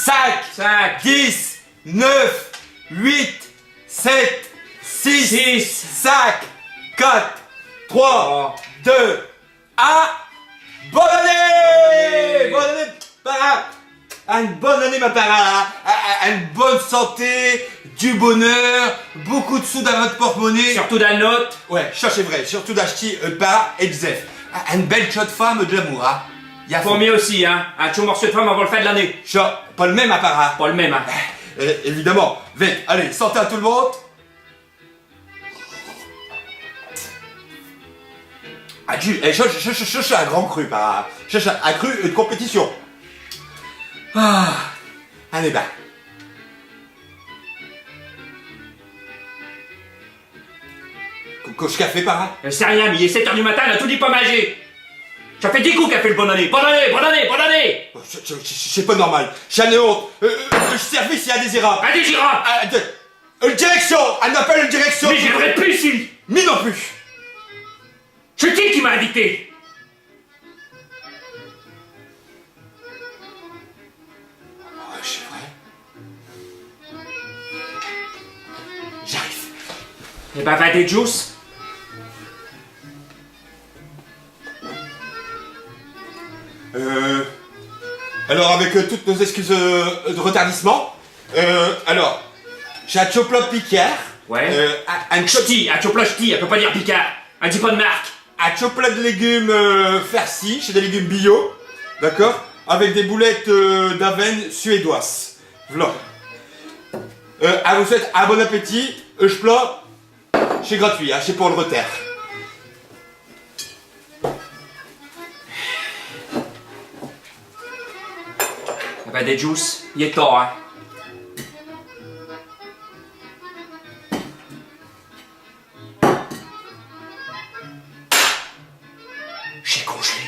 5, 10, 9, 8, 7, 6, 5, 4, 3, 2, 1. Bonne année! Bonne année, para! Une bonne année, ma para! Une bonne santé, du bonheur, beaucoup de sous dans votre porte-monnaie. Surtout dans la note. Ouais, ça c'est vrai, surtout d'acheter para et de zef. Une belle shot de femme de l'amour, hein. Pour mieux aussi, hein. Un petit morceau de femme avant le fin de l'année. Ça, pas le même apparat. Pas le même, hein. Évidemment. Vite, allez, santé à tout le monde. Ah, je suis un grand cru, para. Je suis un cru de compétition. Ah, allez, bah. Coche café, para. Je sais rien, mais il est 7h du matin, elle a tout dit pas manger. Ça fait 10 coups qu'elle fait le bonne année. Bonne année, bonne année, bonne année. C'est pas normal. J'en ai honte. Le service est indésirable. Indésirable. Une direction. Elle m'appelle une direction. Mais j'aimerais plus ici. Mais non plus. C'est qui m'a invité? C'est vrai. J'arrive. Eh ben, va des juice. Alors, avec toutes nos excuses de retardissement, alors, j'ai un chopla Picard. Ouais. Un Ch'ti, un chopla ch'ti, elle peut pas dire Picard. Elle dit pas de marque. Un chopla de légumes farcis, chez des légumes bio, d'accord, avec des boulettes d'avenne suédoises. Voilà. À vous souhaite un bon appétit. Je plat, c'est gratuit, hein, c'est pour le retard. Eh ben, des juice, il est tort, hein. J'ai congelé.